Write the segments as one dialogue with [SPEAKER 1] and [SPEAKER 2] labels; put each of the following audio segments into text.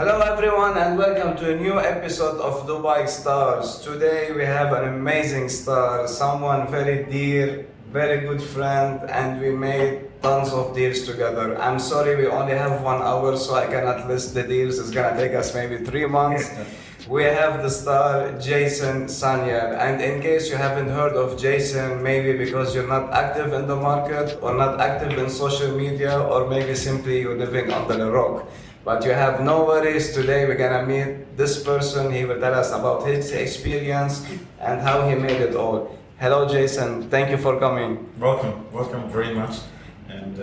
[SPEAKER 1] Hello everyone and welcome to a new episode of Dubai Stars. Today we have an amazing star, someone very dear, very good friend, and we made tons of deals together. I'm sorry we only have 1 hour so I cannot list the deals. It's gonna take us maybe 3 months. We have the star Jason Sanyal, and in case you haven't heard of Jason, maybe because you're not active in the market or not active in social media, or maybe simply you're living under a rock. But you have no worries, today we're gonna meet this person. He will tell us about his experience and how he made it all. Hello Jason, thank you for coming.
[SPEAKER 2] Welcome very much. And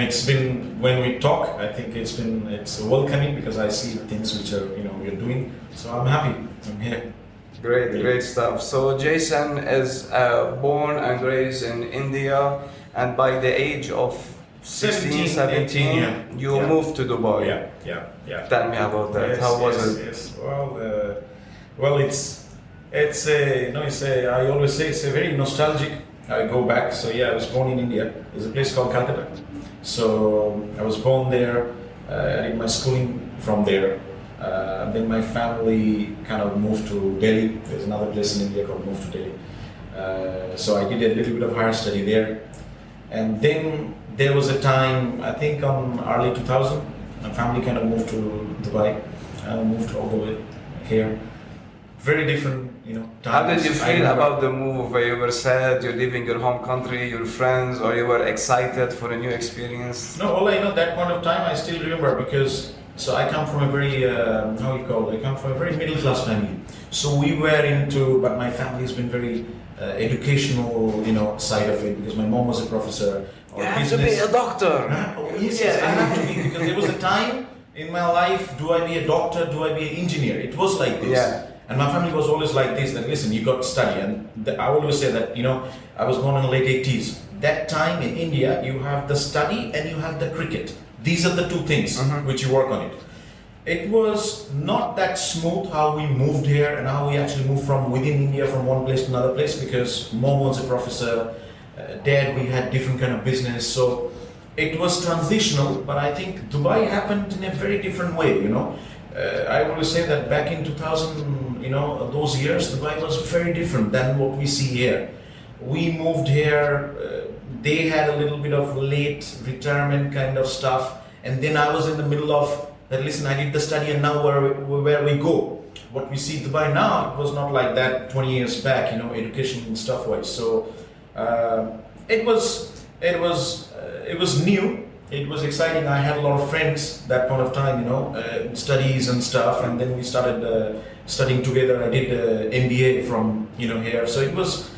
[SPEAKER 2] it's been, when we talk, I think it's welcoming because I see things which are, we're doing. So I'm happy, I'm here.
[SPEAKER 1] Great stuff. So Jason is born and raised in India, and by the age of 16, 17, you moved to Dubai.
[SPEAKER 2] Yeah.
[SPEAKER 1] Tell me about that. How was it?
[SPEAKER 2] Yes. Well, I always say it's a very nostalgic. I go back. So I was born in India. There's a place called Calcutta. So I was born there. I did my schooling from there. Then my family kind of moved to Delhi. There's another place in India called Moved to Delhi. So I did a little bit of higher study there. And then there was a time, I think on early 2000, my family kind of moved to Dubai. Moved all the way here. Very different, times.
[SPEAKER 1] How did you feel about the move? You were sad, you're leaving your home country, your friends, or you were excited for a new experience?
[SPEAKER 2] No, all I know, that point of time I still remember because, so I come from a very, I come from a very middle class family. So we were into, but my family has been very educational, side of it, because my mom was a professor.
[SPEAKER 1] You have to be a doctor.
[SPEAKER 2] Yes, I have to be, because there was a time in my life, do I be a doctor, do I be an engineer? It was like this.
[SPEAKER 1] Yeah.
[SPEAKER 2] And my family was always like this, that listen, you got to study. And I always say that, I was born in the late 80s. That time in India, you have the study and you have the cricket. These are the two things which you work on it. It was not that smooth how we moved here and how we actually moved from within India from one place to another place, because mom was a professor, dad, we had different kind of business. So it was transitional, but I think Dubai happened in a very different way, I always say that back in 2000, those years, Dubai was very different than what we see here. We moved here, they had a little bit of late retirement kind of stuff, and then I was in the middle of that, listen, I did the study and now where we go. What we see Dubai now, it was not like that 20 years back, education and stuff wise. So it was new. It was exciting. I had a lot of friends that point of time, studies and stuff, and then we started studying together. I did MBA from here, so it was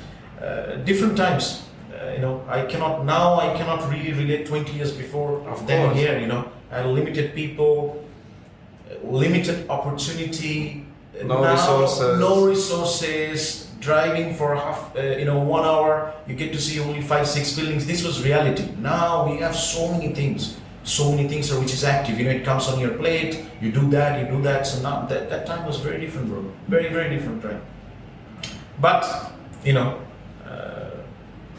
[SPEAKER 2] different times. I cannot really relate 20 years before of then here. I had limited people, limited opportunity, no resources. Driving for 1 hour, you get to see only 5-6 buildings. This was reality. Now we have so many things which is active. It comes on your plate. You do that. So now that time was very different, bro. Very, very different time. But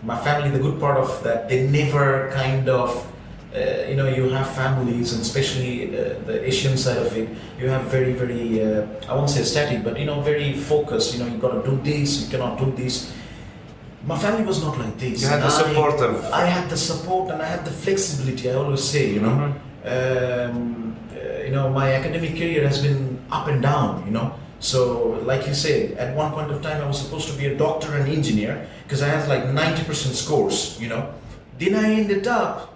[SPEAKER 2] my family, the good part of that, they never kind of. You have families, and especially the Asian side of it, you have very, very, I won't say static, but very focused. You got to do this, you cannot do this. My family was not like this.
[SPEAKER 1] You had the support
[SPEAKER 2] I had the support and I had the flexibility. I always say, my academic career has been up and down. So, like you said, at one point of time, I was supposed to be a doctor and engineer because I had like 90% scores. Then I ended up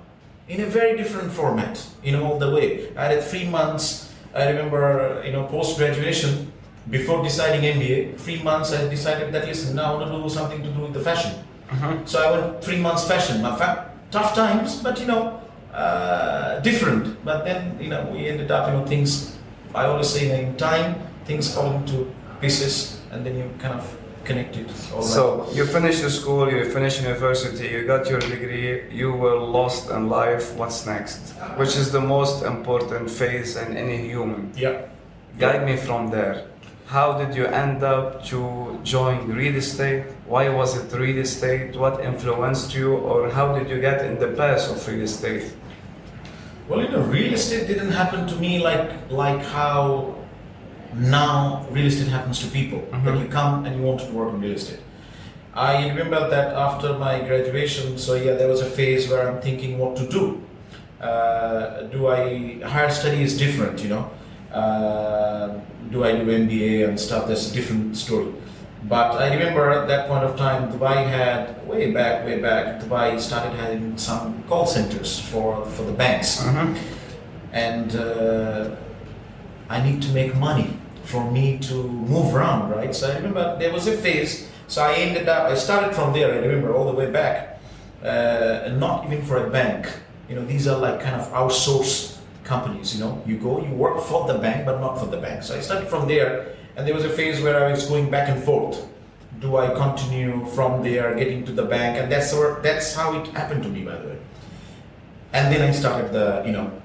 [SPEAKER 2] in a very different format, all the way. I had 3 months, I remember, post-graduation, before deciding MBA, 3 months I decided that, listen, now I want to do something to do with the fashion. So I went 3 months fashion. Tough times, but different. But then, we ended up, things, I always say in time, things fall into pieces, and then you kind of connected.
[SPEAKER 1] So you finished your school, you finished university, you got your degree, you were lost in life. What's next? Which is the most important phase in any human.
[SPEAKER 2] Yeah.
[SPEAKER 1] Guide me from there. How did you end up to join real estate? Why was it real estate? What influenced you, or how did you get in the path of real estate?
[SPEAKER 2] Well, real estate didn't happen to me like how now real estate happens to people. That you come and you want to work in real estate. I remember that after my graduation, so yeah, there was a phase where I'm thinking what to do. Higher study is different, do I do MBA and stuff? That's a different story. But I remember at that point of time, Dubai had, way back, Dubai started having some call centers for the banks. And I need to make money for me to move around, right? So I remember there was a phase, so I started from there, I remember all the way back, not even for a bank. These are like kind of outsourced companies, you go, you work for the bank, but not for the bank. So I started from there, and there was a phase where I was going back and forth. Do I continue from there, getting to the bank? And that's how it happened to me, by the way. And then I started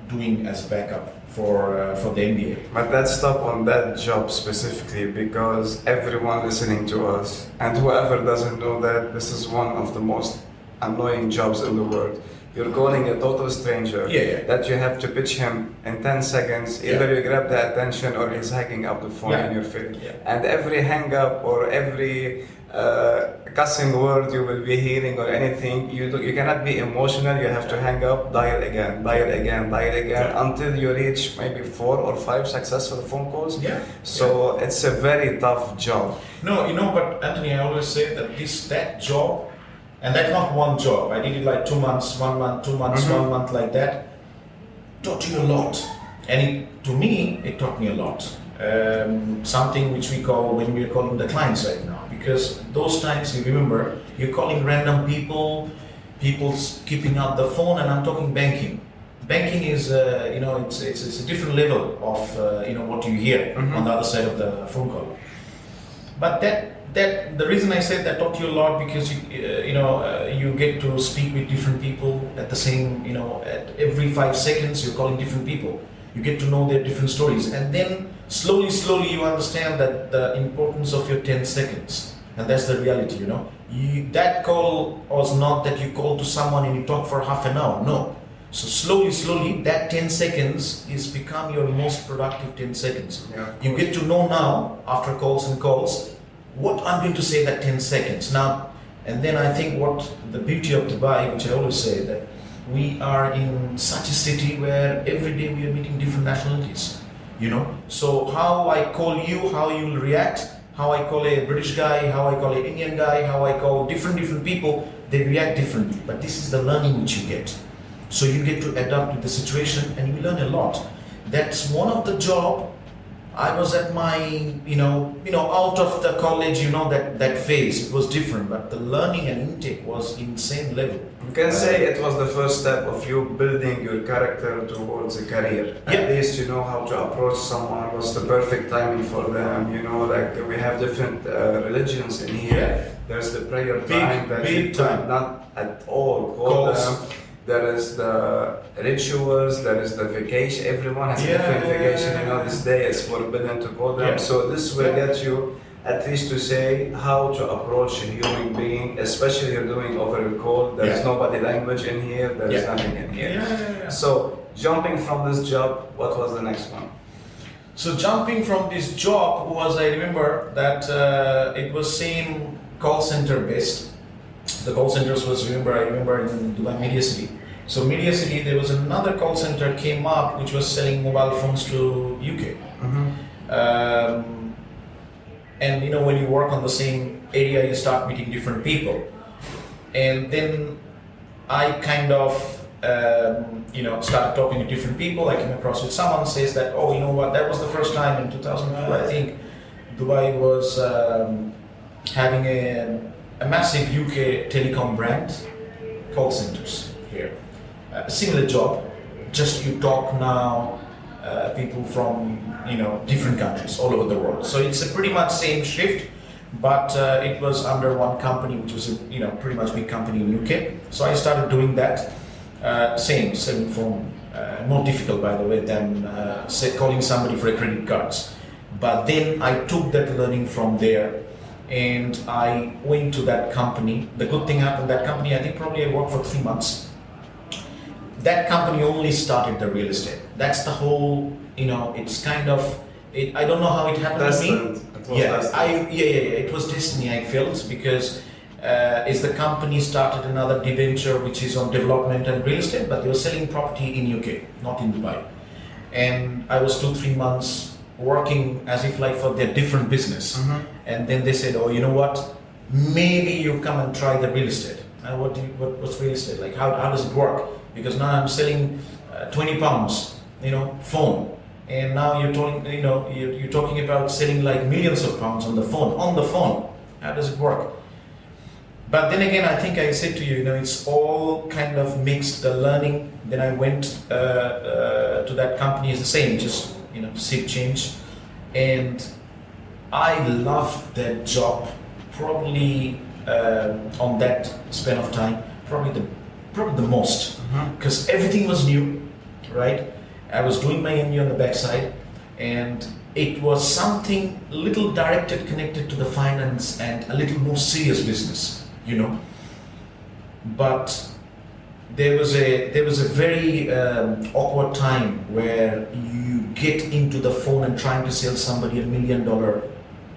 [SPEAKER 2] doing as backup for the MBA.
[SPEAKER 1] But let's stop on that job specifically, because everyone listening to us, and whoever doesn't know that, this is one of the most annoying jobs in the world. You're calling a total stranger that you have to pitch him in 10 seconds. Either you grab the attention or he's hanging up the phone in your face. And every hang up or every cussing word you will be hearing or anything, you cannot be emotional. You have to hang up, dial again, until you reach maybe 4 or 5 successful phone calls. So it's a very tough job.
[SPEAKER 2] No, but Anthony, I always say that that job, and that's not one job. I did it like 2 months, 1 month, 2 months, 1 month, like that. Taught you a lot. And to me, it taught me a lot. Something which we call, when we're calling the clients right now. Because those times, you remember, you're calling random people's keeping up the phone, and I'm talking banking. Banking is, it's a different level of, what you hear on the other side of the phone call. But that the reason I said that taught you a lot, because you get to speak with different people at the same, at every 5 seconds you're calling different people. You get to know their different stories, and then slowly you understand that the importance of your 10 seconds, and that's the reality. That call was not that you call to someone and you talk for half an hour. No. So slowly, that 10 seconds is become your most productive 10 seconds. You get to know now, after calls and calls, what I'm going to say that 10 seconds. Now, and then I think what the beauty of Dubai, which I always say, that we are in such a city where every day we are meeting different nationalities, So how I call you, how you'll react, how I call a British guy, how I call an Indian guy, how I call different people, they react differently. But this is the learning which you get. So you get to adapt to the situation, and you learn a lot. That's one of the job. I was at my, out of the college, that phase, it was different, but the learning and intake was insane level.
[SPEAKER 1] You can say it was the first step of you building your character towards a career. At least you know how to approach someone, what's the perfect timing for them, like we have different religions in here. There's the prayer time that you not at all call them. There is the rituals, there is the vacation. Everyone has a different vacation. This day is forbidden to call them. So this will get you at least to say how to approach a human being, especially you're doing over a call. There is no body language in here. There is nothing in here. So jumping from this job, what was the next one?
[SPEAKER 2] So jumping from this job was, I remember that it was same call center based. The call centers was, I remember in Dubai Media City. So Media City, there was another call center came up which was selling mobile phones to UK. And when you work on the same area, you start meeting different people. And then I kind of, started talking to different people. I came across with someone says that, oh, you know what, that was the first time in 2002, I think, Dubai was having a massive UK telecom brand call centers here. Similar job, just you talk now, people from different countries all over the world. So it's a pretty much same shift, but it was under one company, which was a pretty much big company in UK. So I started doing that. Same selling phone, more difficult by the way than calling somebody for a credit cards. But then I took that learning from there. And I went to that company. The good thing happened, that company, I think probably I worked for 3 months. that company only started the real estate. That's the whole, it's kind of, I don't know how it happened to me.
[SPEAKER 1] It was destined.
[SPEAKER 2] It was destiny, I felt, because is the company started another debenture which is on development and real estate, but they were selling property in UK, not in Dubai. And I was 2-3 months working as if like for their different business. And then they said, oh, you know what? Maybe you come and try the real estate. What's real estate? Like how does it work? Because now I'm selling 20 pounds, phone. And now you're talking about selling like millions of pounds on the phone. How does it work? But then again, I think I said to you, it's all kind of mixed, the learning. Then I went to that company, is the same, just, SIP change. And I loved that job, probably on that span of time, probably the most. Because everything was new, right? I was doing my MBA on the backside, and it was something little directed, connected to the finance and a little more serious business, But there was a very awkward time where you get into the phone and trying to sell somebody $1 million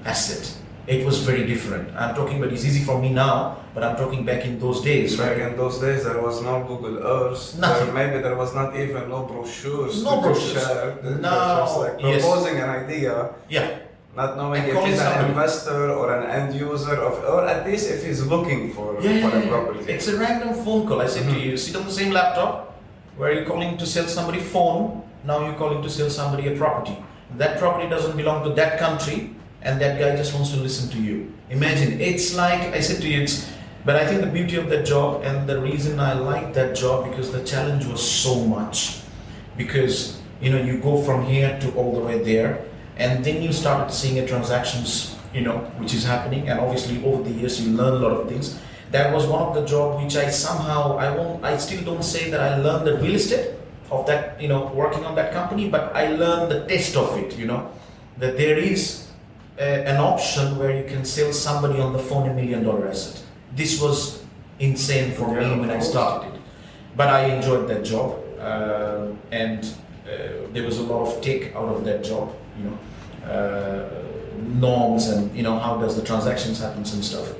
[SPEAKER 2] asset. It was very different. I'm talking about, it's easy for me now, but I'm talking back in those days, right?
[SPEAKER 1] Back in those days, there was no Google Earth.
[SPEAKER 2] Nothing.
[SPEAKER 1] Maybe there was not even no brochures.
[SPEAKER 2] No brochures.
[SPEAKER 1] Share.
[SPEAKER 2] No.
[SPEAKER 1] Just like
[SPEAKER 2] Yes.
[SPEAKER 1] proposing an idea.
[SPEAKER 2] Yeah.
[SPEAKER 1] Not knowing
[SPEAKER 2] And
[SPEAKER 1] if
[SPEAKER 2] calling
[SPEAKER 1] he's an
[SPEAKER 2] somebody.
[SPEAKER 1] investor or an end user or at least if he's looking for a property.
[SPEAKER 2] It's a random phone call. I said to you, sit on the same laptop where you're calling to sell somebody phone. Now you're calling to sell somebody a property. That property doesn't belong to that country, and that guy just wants to listen to you. Imagine, it's like, I said to you, but I think the beauty of that job and the reason I liked that job, because the challenge was so much. Because, you go from here to all the way there, and then you start seeing transactions, which is happening, and obviously over the years you learn a lot of things. That was one of the jobs which I somehow, I still don't say that I learned the real estate of that, working on that company, but I learned the taste of it, that there is an option where you can sell somebody on the phone $1 million asset. This was insane for me when I started it. But I enjoyed that job, and there was a lot of take out of that job, norms and how does the transactions happens and stuff.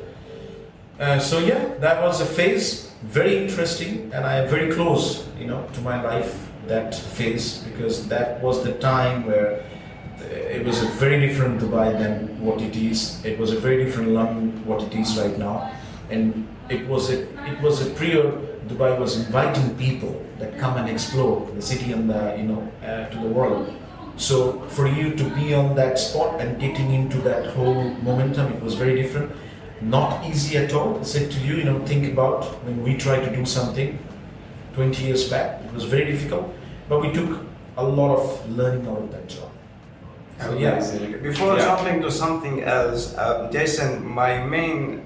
[SPEAKER 2] So that was a phase, very interesting, and I am very close, to my life, that phase, because that was the time where it was a very different Dubai than what it is. It was a very different London what it is right now, and it was a period Dubai was inviting people that come and explore the city and to the world. So for you to be on that spot and getting into that whole momentum, it was very different. Not easy at all. I said to you, think about when we tried to do something 20 years back. It was very difficult, but we took a lot of learning out of that job. So,
[SPEAKER 1] Before jumping to something else, Jason, my main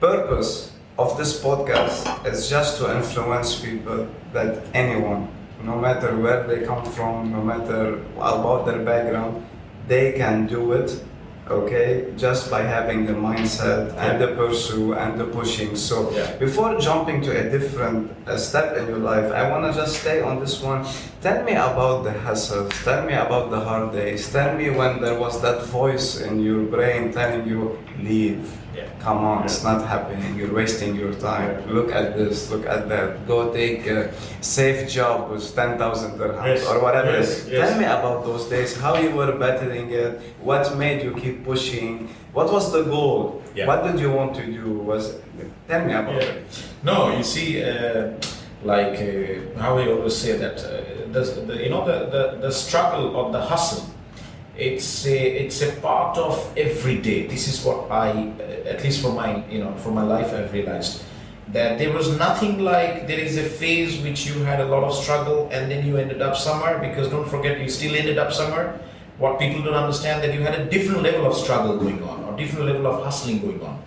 [SPEAKER 1] purpose of this podcast is just to influence people, that anyone, no matter where they come from, no matter about their background, they can do it, okay, just by having the mindset and the pursue and the pushing. So before jumping to a different step in your life, I want to just stay on this one. Tell me about the hassles, tell me about the hard days, tell me when there was that voice in your brain telling you, leave. Come on, it's not happening, you're wasting your time. Look at this, look at that. Go take a safe job with 10,000 dirhams or whatever. Tell me about those days, how you were battling it, what made you keep pushing, what was the goal, what did you want to do? Tell me about it.
[SPEAKER 2] No, you see, how we always say that, the struggle or the hustle, it's a part of every day. This is what I, at least for my life, I've realized that there was nothing like there is a phase which you had a lot of struggle and then you ended up somewhere, because don't forget you still ended up somewhere. What people don't understand, that you had a different level of struggle going on or different level of hustling going on.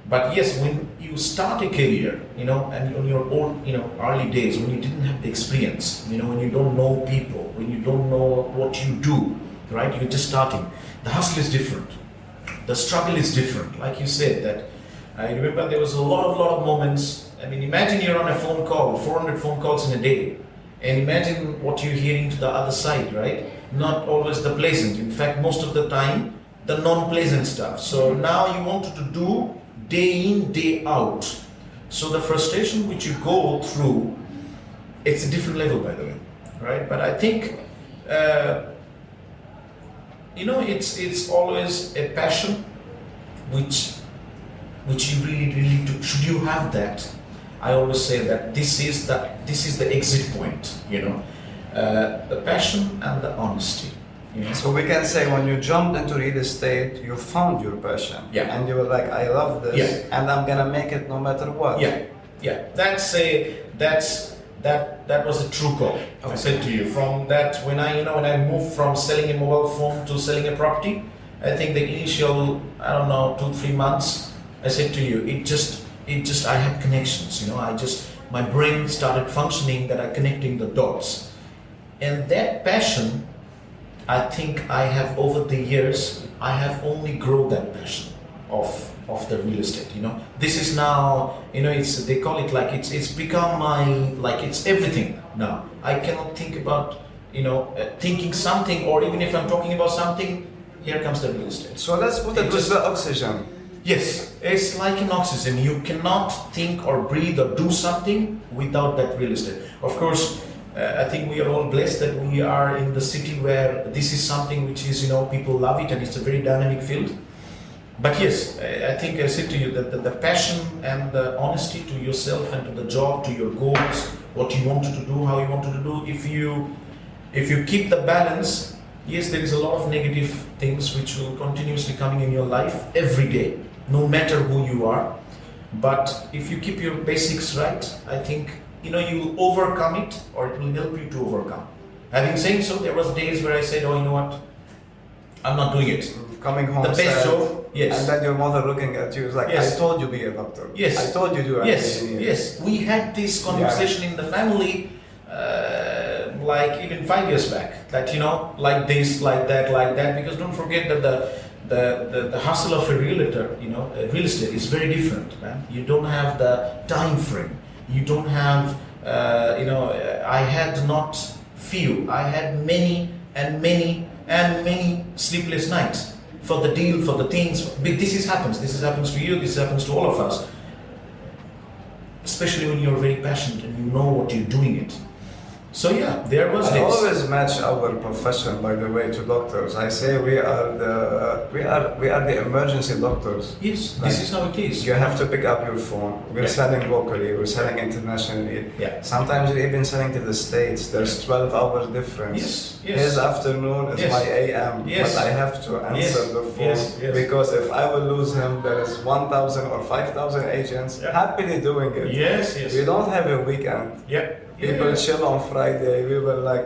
[SPEAKER 2] But yes, when you start a career, and on your own, early days, when you didn't have the experience, when you don't know people, when you don't know what you do, right? You're just starting. The hustle is different. The struggle is different. Like you said, that I remember there was a lot of moments I mean, imagine you're on a phone call, 400 phone calls in a day, and imagine what you're hearing to the other side, right? Not always the pleasant. In fact, most of the time, the non-pleasant stuff. So now you wanted to do day in, day out. So the frustration which you go through, it's a different level, by the way, right? But I think, it's always a passion which you really do. Should you have that? I always say that this is the exit point, the passion and the honesty.
[SPEAKER 1] So we can say when you jumped into real estate, you found your passion.
[SPEAKER 2] Yeah.
[SPEAKER 1] And you were like, I love this,
[SPEAKER 2] Yeah.
[SPEAKER 1] and I'm gonna make it no matter what.
[SPEAKER 2] Yeah. That was a true call.
[SPEAKER 1] Okay.
[SPEAKER 2] I said to you, from that when I moved from selling a mobile phone to selling a property, I think the initial 2-3 months, I said to you, it just I had connections. My brain started functioning that I connecting the dots, and that passion. I think I have over the years, I have only grown that passion of the real estate. This is now, they call it like it's become it's everything now. I cannot think about, thinking something, or even if I'm talking about something, here comes the real estate.
[SPEAKER 1] So let's put it with the oxygen.
[SPEAKER 2] Yes, it's like an oxygen. You cannot think or breathe or do something without that real estate. Of course, I think we are all blessed that we are in the city where this is something which is, people love it, and it's a very dynamic field. But yes, I think I said to you that the passion and the honesty to yourself and to the job, to your goals, what you wanted to do, how you wanted to do, if you keep the balance, yes, there is a lot of negative things which will continuously coming in your life every day, no matter who you are. But if you keep your basics right, I think you will overcome it, or it will help you to overcome. Having said so, there was days where I said, oh, you know what, I'm not doing it.
[SPEAKER 1] Coming home
[SPEAKER 2] the best
[SPEAKER 1] sad,
[SPEAKER 2] job, yes.
[SPEAKER 1] And then your mother looking at you is like,
[SPEAKER 2] Yes.
[SPEAKER 1] I told you be a doctor.
[SPEAKER 2] Yes.
[SPEAKER 1] I told you do everything.
[SPEAKER 2] Yes. We had this conversation in the family, like even 5 years back, that like this, like that, because don't forget that the hustle of a realtor, a real estate is very different, man. You don't have the time frame. You don't have, I had not few. I had many sleepless nights for the deal, for the things. This happens to you, this happens to all of us. Especially when you're very passionate and you know what you're doing it. So yeah, there was
[SPEAKER 1] I
[SPEAKER 2] this.
[SPEAKER 1] always match our profession, by the way, to doctors. I say we are the emergency doctors.
[SPEAKER 2] Yes,
[SPEAKER 1] Like,
[SPEAKER 2] this is how it is.
[SPEAKER 1] You have to pick up your phone. We're selling locally, we're selling internationally.
[SPEAKER 2] Yeah.
[SPEAKER 1] Sometimes we're even selling to the States. There's 12 hours difference.
[SPEAKER 2] Yes.
[SPEAKER 1] His afternoon is
[SPEAKER 2] Yes.
[SPEAKER 1] my AM,
[SPEAKER 2] Yes.
[SPEAKER 1] but I have to answer
[SPEAKER 2] Yes.
[SPEAKER 1] the phone
[SPEAKER 2] Yes.
[SPEAKER 1] because if I will lose him, there is 1,000 or 5,000 agents happily doing it.
[SPEAKER 2] Yes.
[SPEAKER 1] We don't have a weekend.
[SPEAKER 2] Yeah.
[SPEAKER 1] People chill on Friday. We were like,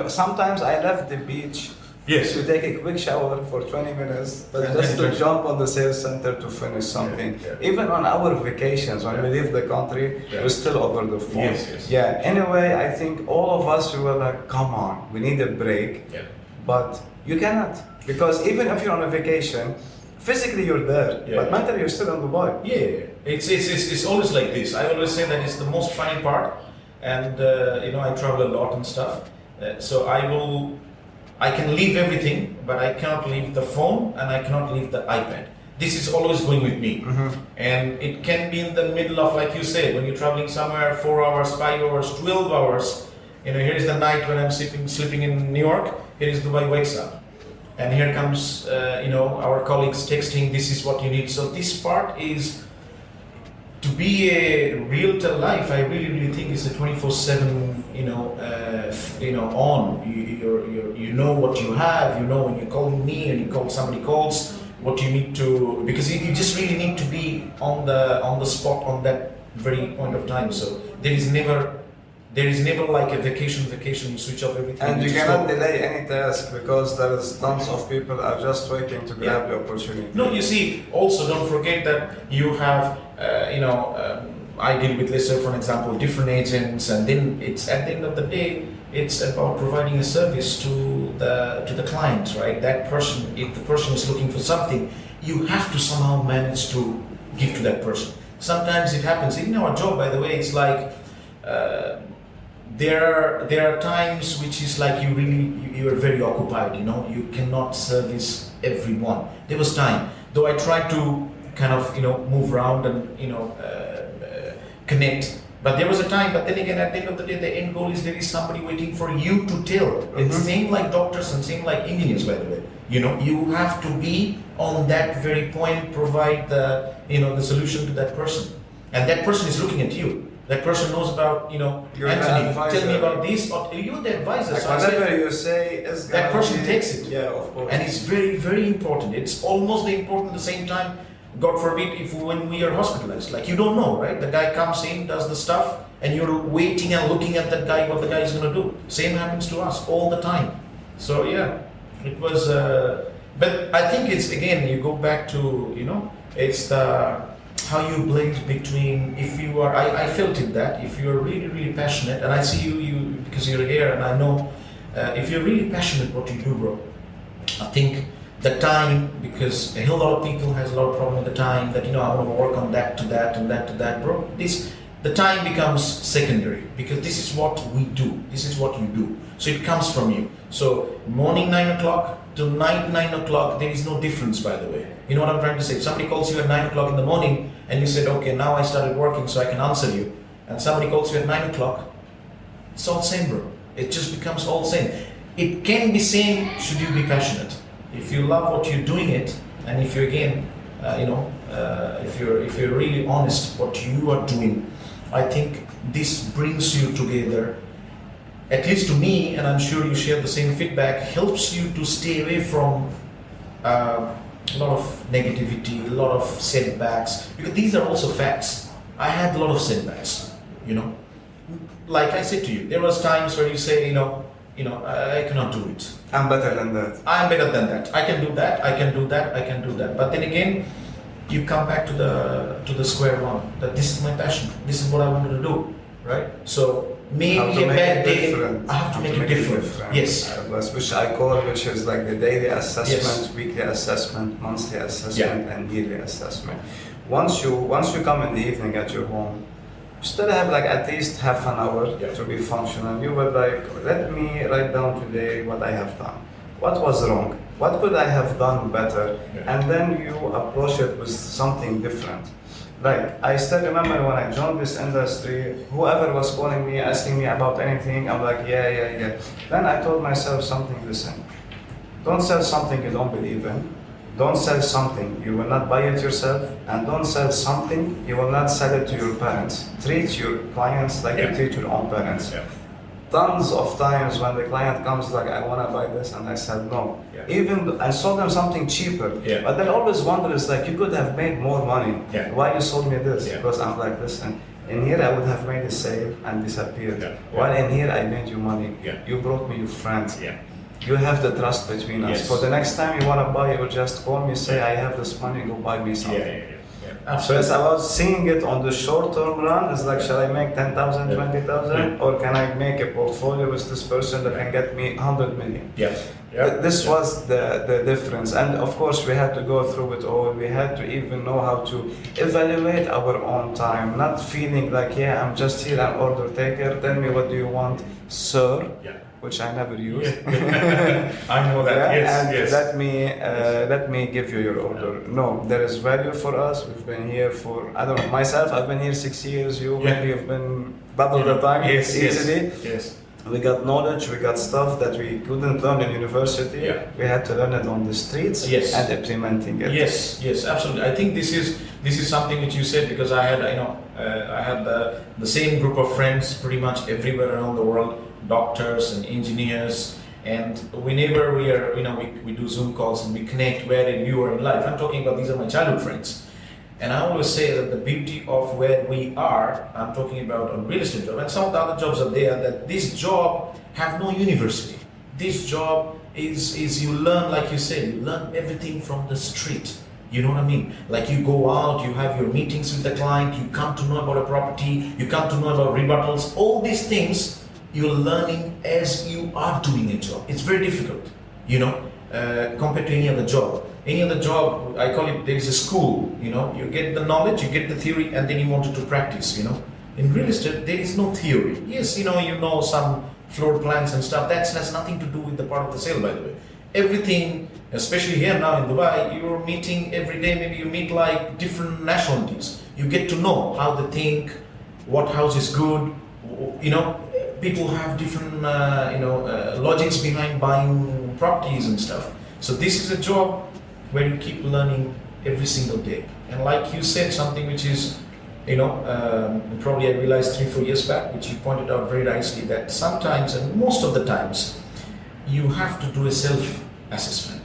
[SPEAKER 1] sometimes I left the beach
[SPEAKER 2] Yes.
[SPEAKER 1] to take a quick shower for 20 minutes, but
[SPEAKER 2] And
[SPEAKER 1] just
[SPEAKER 2] then
[SPEAKER 1] to jump on the sales center to finish something.
[SPEAKER 2] Yeah.
[SPEAKER 1] Even on our vacations, when we leave the country,
[SPEAKER 2] Yeah.
[SPEAKER 1] we're still over the phone.
[SPEAKER 2] Yes.
[SPEAKER 1] Yeah, anyway, I think all of us, we were like, come on, we need a break.
[SPEAKER 2] Yeah.
[SPEAKER 1] But you cannot, because even if you're on a vacation, physically you're there,
[SPEAKER 2] Yeah.
[SPEAKER 1] but mentally you're still on Dubai.
[SPEAKER 2] Yeah. It's always like this. I always say that it's the most funny part. And I travel a lot and stuff, so I can leave everything, but I cannot leave the phone and I cannot leave the iPad. This is always going with me, and it can be in the middle of, like you said, when you're traveling somewhere 4 hours, 5 hours, 12 hours. Here is the night when I'm sleeping in New York. Here is Dubai wakes up, and here comes our colleagues texting. This is what you need. So this part is. To be a realtor life, I really think it's a 24/7, on. You know what you have. When you're calling me and you call somebody calls, what you need to, because you just really need to be on the spot on that very point of time. So there is never like a vacation. You switch off everything.
[SPEAKER 1] And you
[SPEAKER 2] just
[SPEAKER 1] cannot
[SPEAKER 2] go.
[SPEAKER 1] delay any task because there is tons of people are just waiting to grab the opportunity.
[SPEAKER 2] No, you see, also don't forget that you have, I deal with, let's say, for example, different agents, and then it's at the end of the day, it's about providing a service to the client, right? That person, if the person is looking for something, you have to somehow manage to give to that person. Sometimes it happens. Even our job, by the way, it's like there are times which is like you are very occupied. You know, you cannot service everyone. There was time, though I tried to kind of move around and connect. But there was a time, but then again, at the end of the day, the end goal is there is somebody waiting for you to tell. It's same like doctors and same like engineers, by the way. You have to be on that very point, provide the solution to that person. And that person is looking at you. That person knows about,
[SPEAKER 1] You're
[SPEAKER 2] Anthony,
[SPEAKER 1] the
[SPEAKER 2] tell me about this, or you're the advisor.
[SPEAKER 1] Like
[SPEAKER 2] so
[SPEAKER 1] whatever you say is
[SPEAKER 2] that person takes it.
[SPEAKER 1] Yeah, of course.
[SPEAKER 2] And it's very, very important. It's almost important at the same time. God forbid when we are hospitalized, like you don't know, right? The guy comes in, does the stuff, and you're waiting and looking at that guy, what the guy is going to do. Same happens to us all the time. So yeah, it was, but I think it's, again, you go back to, it's the, how you blend between, if you are, I felt it that, if you're really, really passionate, and I see you because you're here, and I know, if you're really passionate what you do, bro, I think the time, because a whole lot of people has a lot of problem with the time, that I want to work on that to that and that to that, bro. The time becomes secondary, because this is what we do. This is what you do. So it comes from you. So morning 9 o'clock to night 9 o'clock, there is no difference, by the way. You know what I'm trying to say? If somebody calls you at 9 o'clock in the morning and you said, okay, now I started working so I can answer you, and somebody calls you at 9 o'clock, it's all same, bro. It just becomes all same. It can be same should you be passionate. If you love what you're doing it, and if you again, if you're really honest what you are doing, I think this brings you together. At least to me, and I'm sure you share the same feedback, helps you to stay away from a lot of negativity, a lot of setbacks, because these are also facts. I had a lot of setbacks, Like I said to you, there was times where you say, I cannot do it.
[SPEAKER 1] I'm better than that.
[SPEAKER 2] I'm better than that. I can do that. I can do that. I can do that. But then again, you come back to the square one. That this is my passion. This is what I wanted to do, right? So maybe a bad day, I have to make it different. Yes.
[SPEAKER 1] Which I call, which is like the daily assessment, weekly assessment, monthly assessment, and yearly assessment. Once you come in the evening at your home, you still have like at least half an hour to be functional. You were like, let me write down today what I have done. What was wrong? What could I have done better? And then you approach it with something different. Like, I still remember when I joined this industry, whoever was calling me, asking me about anything, I'm like, yeah. Then I told myself something, listen, don't sell something you don't believe in. Don't sell something you will not buy it yourself, and don't sell something you will not sell it to your parents. Treat your clients like you treat your own parents. Tons of times when the client comes like, I want to buy this, and I said no. Even I sold them something cheaper, but they always wonder, it's like, you could have made more money. Why you sold me this? Because I'm like, listen, in here I would have made a sale and disappeared. While in here I made you money. You brought me your friends. You have the trust between us. For the next time you want to buy, you just call me, say, I have this money, go buy me something. So it's about seeing it on the short-term run. It's like, shall I make 10,000, 20,000, or can I make a portfolio with this person that can get me 100 million? This was the difference, and of course we had to go through it all. We had to even know how to evaluate our own time, not feeling like, I'm just here, an order taker. Tell me, what do you want, sir? Which I never use.
[SPEAKER 2] I know that. Yes.
[SPEAKER 1] Let me give you your order. No, there is value for us. We've been here for, I don't know, myself, I've been here 6 years. You maybe have been double the time easily.
[SPEAKER 2] Yes.
[SPEAKER 1] We got knowledge, we got stuff that we couldn't learn in university. We had to learn it on the streets and implementing it.
[SPEAKER 2] Yes, absolutely. I think this is something which you said, because I had the same group of friends pretty much everywhere around the world, doctors and engineers, and whenever we are, we do Zoom calls and we connect where you are in life. I'm talking about, these are my childhood friends. And I always say that the beauty of where we are, I'm talking about on real estate job, and some of the other jobs are there, that this job have no university. This job is you learn, like you said, you learn everything from the street. You know what I mean? Like, you go out, you have your meetings with the client, you come to know about a property, you come to know about rebuttals, all these things you're learning as you are doing a job. It's very difficult, compared to any other job. Any other job, I call it, there is a school, you know, you get the knowledge, you get the theory, and then you want it to practice, you know. In real estate, there is no theory. Yes, you know some floor plans and stuff, that has nothing to do with the part of the sale, by the way. Everything, especially here now in Dubai, you're meeting every day, maybe you meet like different nationalities. You get to know how they think, what house is good, you know, people have different, logics behind buying properties and stuff. So this is a job where you keep learning every single day. And like you said, something which is, probably I realized 3-4 years back, which you pointed out very nicely, that sometimes, and most of the times, you have to do a self-assessment.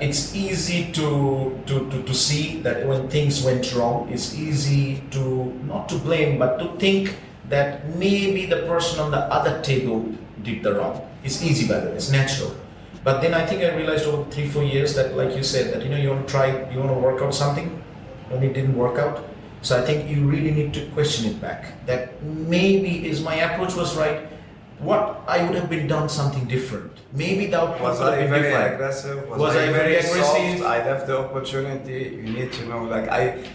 [SPEAKER 2] It's easy to see that when things went wrong, it's easy to, not to blame, but to think that maybe the person on the other table did the wrong. It's easy, by the way, it's natural. But then I think I realized over 3-4 years that, like you said, that you want to work out something, and it didn't work out. So I think you really need to question it back. That maybe my approach was right. What I would have been done something different. Maybe the output
[SPEAKER 1] was
[SPEAKER 2] would have
[SPEAKER 1] I
[SPEAKER 2] been
[SPEAKER 1] very
[SPEAKER 2] different.
[SPEAKER 1] aggressive?
[SPEAKER 2] Was I very aggressive?
[SPEAKER 1] Soft? I left the opportunity. You need to know,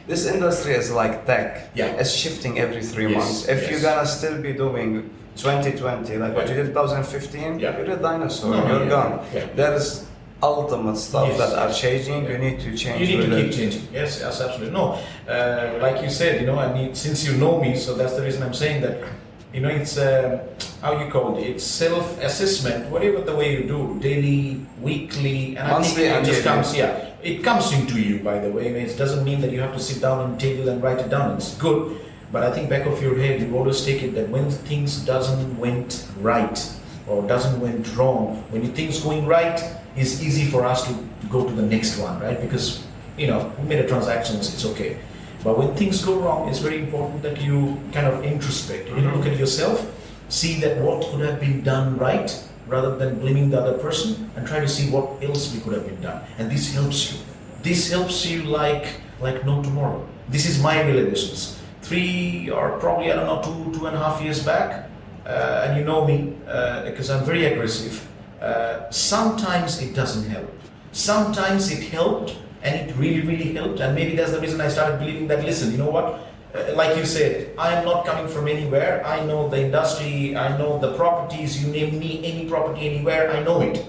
[SPEAKER 1] this industry is like tech.
[SPEAKER 2] Yeah.
[SPEAKER 1] It's shifting every 3
[SPEAKER 2] Yes,
[SPEAKER 1] months. If
[SPEAKER 2] yes.
[SPEAKER 1] you're gonna still be doing 2020, like what you did 2015,
[SPEAKER 2] Yeah.
[SPEAKER 1] you're a dinosaur.
[SPEAKER 2] No,
[SPEAKER 1] you're
[SPEAKER 2] yeah,
[SPEAKER 1] gone.
[SPEAKER 2] yeah.
[SPEAKER 1] There's ultimate stuff
[SPEAKER 2] Yes,
[SPEAKER 1] that are
[SPEAKER 2] yes.
[SPEAKER 1] changing.
[SPEAKER 2] Yeah.
[SPEAKER 1] You need to change.
[SPEAKER 2] You need to
[SPEAKER 1] with
[SPEAKER 2] keep
[SPEAKER 1] it.
[SPEAKER 2] changing. Yes, absolutely. No, like you said, since you know me, so that's the reason I'm saying that. It's how you call it. It's self-assessment, whatever the way you do, daily, weekly, and
[SPEAKER 1] Monthly
[SPEAKER 2] I think
[SPEAKER 1] and
[SPEAKER 2] it just
[SPEAKER 1] yearly.
[SPEAKER 2] comes. Yeah, it comes into you. By the way, it doesn't mean that you have to sit down on a table and write it down. It's good, but I think back of your head, you always take it that when things doesn't went right or doesn't went wrong, when things going right, it's easy for us to go to the next one, right? Because we made a transaction, it's okay. But when things go wrong, it's very important that you kind of introspect. Look at yourself, see that what could have been done right, rather than blaming the other person, and try to see what else we could have been done. And this helps you. This helps you like no tomorrow. This is my realizations. 3 or probably, 2.5 years back, and you know me, because I'm very aggressive. Sometimes it doesn't help. Sometimes it helped, and it really, really helped. And maybe that's the reason I started believing that, listen, you know what? Like you said, I am not coming from anywhere. I know the industry, I know the properties, you name me any property anywhere, I know it.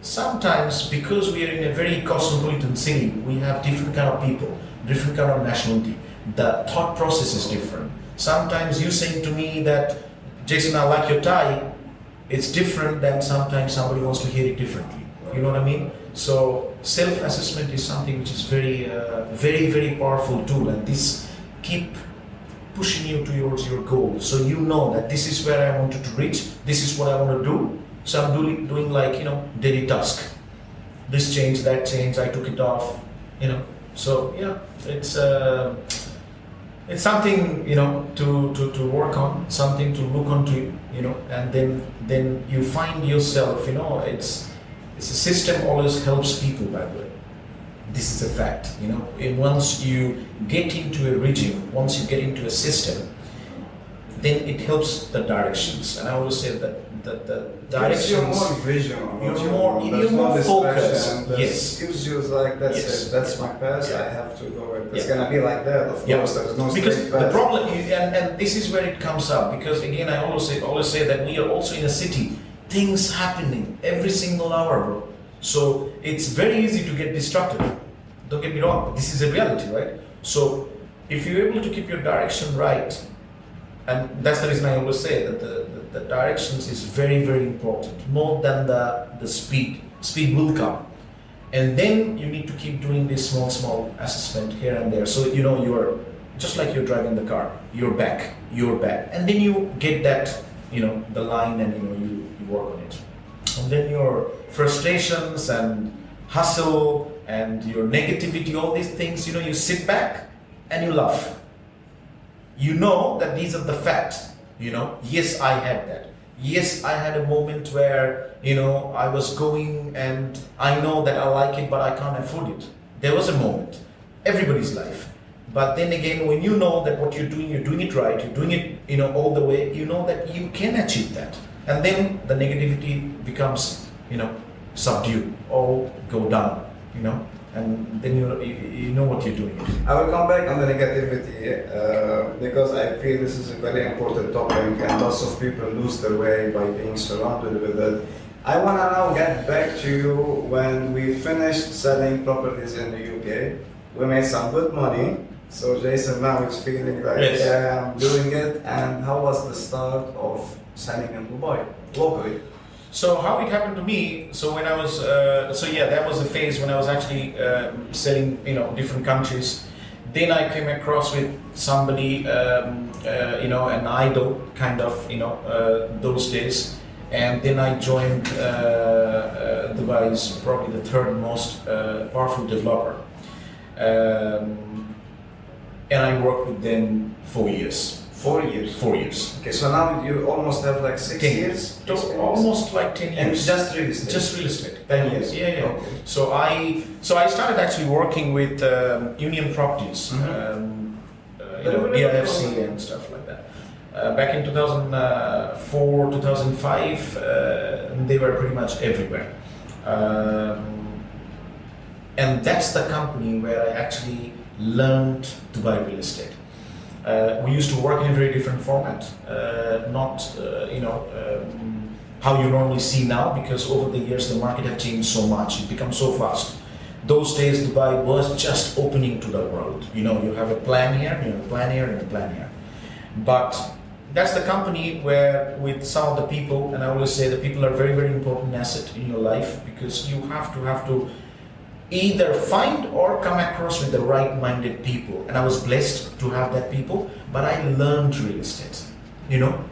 [SPEAKER 2] Sometimes, because we are in a very cosmopolitan city, we have different kind of people, different kind of nationality. The thought process is different. Sometimes you saying to me that, Jason, I like your tie, it's different than sometimes somebody wants to hear it differently. You know what I mean? So self-assessment is something which is very, very, very powerful tool, and this keep pushing you towards your goal. So you know that this is where I wanted to reach. This is what I want to do. So I'm doing like daily task. This change, that change. I took it off. So yeah, it's something to work on, something to look onto. And then you find yourself. It's a system always helps people, by the way. This is a fact, And once you get into a regime, once you get into a system, then it helps the directions. And I always say that the directions.
[SPEAKER 1] Gives you more vision. on what you
[SPEAKER 2] more-
[SPEAKER 1] want.
[SPEAKER 2] you're
[SPEAKER 1] There's no
[SPEAKER 2] more focused.
[SPEAKER 1] distraction. There's-
[SPEAKER 2] Yes.
[SPEAKER 1] Gives you that's
[SPEAKER 2] Yes.
[SPEAKER 1] it. That's my past.
[SPEAKER 2] Yeah.
[SPEAKER 1] I have to go it. It's
[SPEAKER 2] Yeah.
[SPEAKER 1] gonna be like that. Of
[SPEAKER 2] Yeah.
[SPEAKER 1] course, there's no
[SPEAKER 2] Because
[SPEAKER 1] straight
[SPEAKER 2] the
[SPEAKER 1] path.
[SPEAKER 2] problem is, and this is where it comes up, because again I always say that we are also in a city, things happening every single hour, bro. So it's very easy to get distracted. Don't get me wrong, but this is a reality, right? So if you're able to keep your direction right, and that's the reason I always say that the directions is very, very important, more than the speed. Speed will come. And then you need to keep doing this small assessment here and there. So you're just like you're driving the car, you're back. And then you get that, the line, and you work on it. And then your frustrations and hustle and your negativity, all these things, you sit back and you laugh. You know that these are the facts. Yes, I had that. Yes, I had a moment where, I was going and I know that I like it, but I can't afford it. There was a moment. Everybody's life. But then again, when you know that what you're doing it right, you're doing it, all the way, you know that you can achieve that. And then the negativity becomes, subdue, all go down, you know, and then you know what you're doing.
[SPEAKER 1] I will come back on the negativity because I feel this is a very important topic and lots of people lose their way by being surrounded with it. I want to now get back to you when we finished selling properties in the UK. We made some good money. So Jason now is feeling like,
[SPEAKER 2] yes,
[SPEAKER 1] yeah, I'm doing it. And how was the start of selling in Dubai, locally?
[SPEAKER 2] So how it happened to me, so when I was, that was the phase when I was actually selling, different countries. Then I came across with somebody, an idol kind of, those days. And then I joined Dubai's probably the third most powerful developer. And I worked with them 4 years.
[SPEAKER 1] 4 years?
[SPEAKER 2] 4 years.
[SPEAKER 1] Okay, so now you almost have like 6 years?
[SPEAKER 2] Almost like 10 years.
[SPEAKER 1] And just real estate?
[SPEAKER 2] Just real estate.
[SPEAKER 1] 10 years?
[SPEAKER 2] Yeah.
[SPEAKER 1] Okay.
[SPEAKER 2] So I started actually working with Union Properties, DIFC and stuff like that. Back in 2004, 2005, they were pretty much everywhere. And that's the company where I actually learned to buy real estate. We used to work in a very different format, not how you normally see now, because over the years the market have changed so much, it becomes so fast. Those days Dubai was just opening to the world. You have a plan here, you have a plan here, and a plan here. But that's the company where with some of the people, and I always say the people are very, very important asset in your life, because you have to either find or come across with the right-minded people. And I was blessed to have that people, but I learned real estate.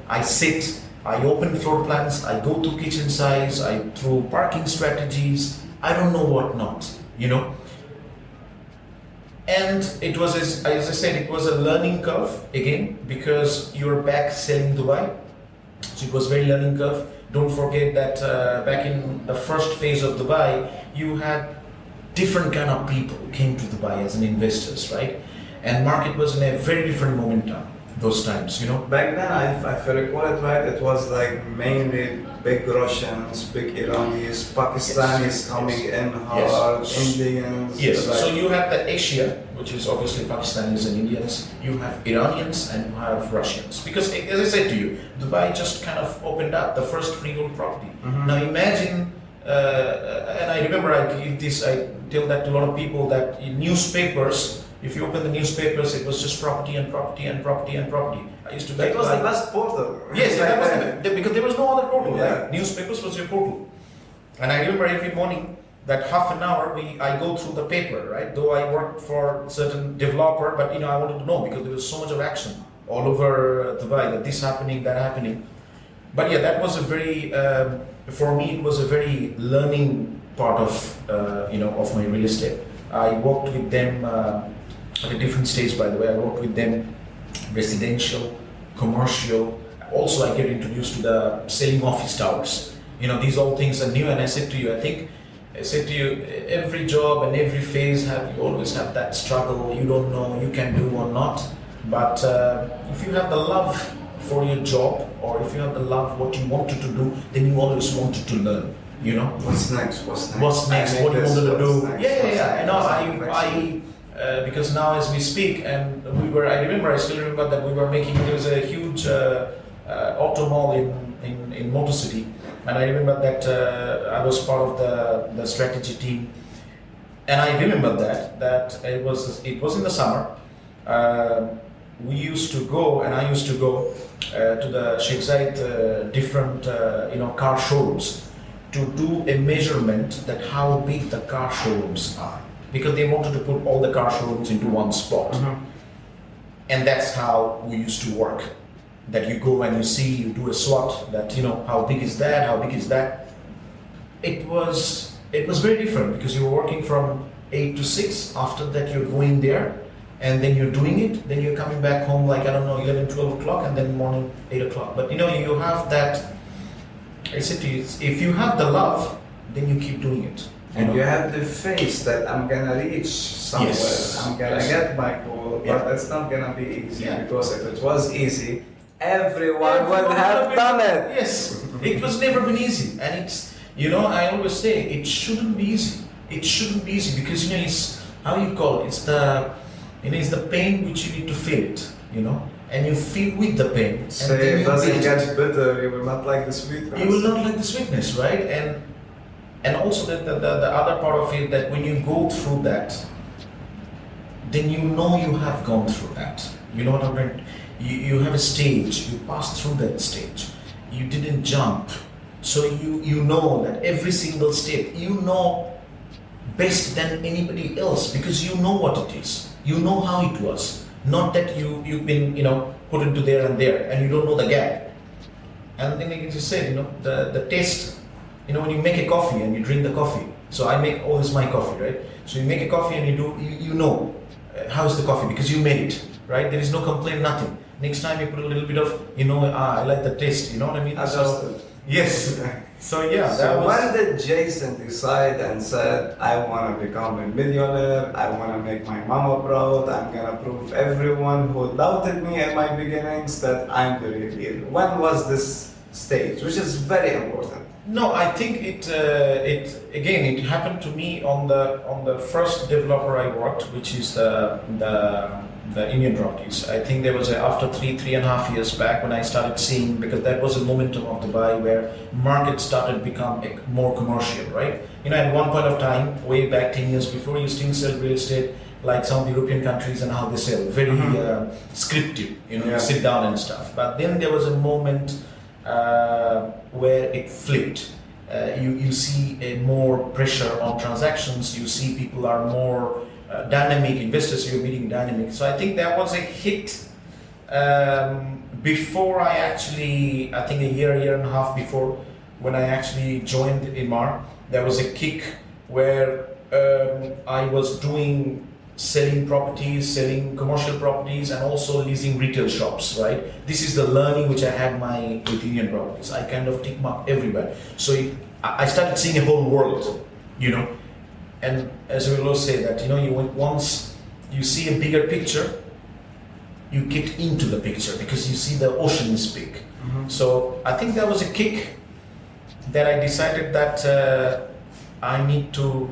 [SPEAKER 2] I sit, I open floor plans, I go to kitchen size, I throw parking strategies, I don't know what not, And it was, as I said, it was a learning curve again, because you're back selling Dubai. So it was very learning curve. Don't forget that back in the first phase of Dubai, you had different kind of people who came to Dubai as an investors, right? And market was in a very different momentum those times,
[SPEAKER 1] Back then, if I recall it right, it was like mainly big Russians, big Iranis, Pakistanis coming in hard, Indians.
[SPEAKER 2] Yes, so you have the Asia, which is obviously Pakistanis and Indians, you have Iranians and you have Russians. Because as I said to you, Dubai just kind of opened up the first freehold property. Mm-hmm. Now imagine, and I remember I tell that to a lot of people, that in newspapers, if you open the newspapers, it was just property and property and property and property. I used to get
[SPEAKER 1] it was the best portal.
[SPEAKER 2] Yes, that was because there was no other portal.
[SPEAKER 1] Yeah.
[SPEAKER 2] Right? Newspapers was your portal. And I remember every morning that half an hour I go through the paper, right? Though I worked for a certain developer, but I wanted to know, because there was so much of action all over Dubai, that this happening, that happening. But yeah, that was a very, for me, it was a very learning part of, of my real estate. I worked with them at a different stage, by the way. I worked with them residential, commercial. Also, I get introduced to the selling office towers. These all things are new, and I said to you, every job and every phase you always have that struggle. You don't know you can do or not. But if you have the love for your job, or if you have the love what you wanted to do, then you always wanted to learn.
[SPEAKER 1] What's next?
[SPEAKER 2] What you wanted to do? Yeah. Because now as we speak, and I still remember that we were making, there was a huge auto mall in Motor City, and I remember that I was part of the strategy team, and I remember that it was in the summer. We used to go, and I used to go to the Sheikh Zayed different car showrooms to do a measurement that how big the car showrooms are, because they wanted to put all the car showrooms into one spot. Mm-hmm. And that's how we used to work, that you go and you do a SWOT, that how big is that. It was very different, because you were working from 8 to 6. After that you're going there and then you're doing it, then you're coming back home like 11, 12 o'clock, and then morning 8 o'clock. But you have that, I said to you, if you have the love, then you keep doing it.
[SPEAKER 1] And you have the faith that I'm gonna reach somewhere. Yes. I'm gonna get my goal, but it's not gonna be easy, because if it was easy, everyone would have done it.
[SPEAKER 2] Yes, it was never been easy, and I always say it shouldn't be easy. It shouldn't be easy because it's how you call it. It's the pain which you need to feel it. And you feel with the pain. And
[SPEAKER 1] Say
[SPEAKER 2] then
[SPEAKER 1] it doesn't
[SPEAKER 2] build
[SPEAKER 1] get bitter, you will not like the sweetness.
[SPEAKER 2] You will not like the sweetness, right? And also the other part of it, that when you go through that, then you have gone through that. You know what I mean? You have a stage, you passed through that stage. You didn't jump. So you know that every single step, you know best than anybody else because you know what it is. You know how it was. Not that you've been, put into there and there and you don't know the gap. And then like you said, the taste, when you make a coffee and you drink the coffee. So I make all this my coffee, right? So you make a coffee and you know how's the coffee because you made it, right? There is no complaint, nothing. Next time you put a little bit of, I like the taste, you know what I mean?
[SPEAKER 1] Adjusted.
[SPEAKER 2] Yes. So yeah.
[SPEAKER 1] So when did Jason decide and said, I want to become a millionaire, I want to make my mama proud, I'm going to prove everyone who doubted me at my beginnings that I'm the real deal? When was this stage, which is very important?
[SPEAKER 2] No, I think it happened to me on the first developer I worked, which is the Indian properties. I think there was after 3.5 years back when I started seeing, because that was a momentum of Dubai where market started become more commercial, right? At one point of time, way back 10 years before, you still sell real estate like some of the European countries and how they sell, very scripted, you sit down and stuff. But then there was a moment where it flipped. You see a more pressure on transactions. You see people are more dynamic, investors you're meeting dynamic. So I think that was a hit before I think a year and a half before when I actually joined Emaar, there was a kick where I was selling properties, selling commercial properties and also leasing retail shops, right? This is the learning which I had with Indian properties. I kind of tick mark everywhere. So I started seeing a whole world, And as we will say that, once you see a bigger picture, you get into the picture because you see the ocean is big. Mm-hmm. So I think that was a kick that I decided that I need to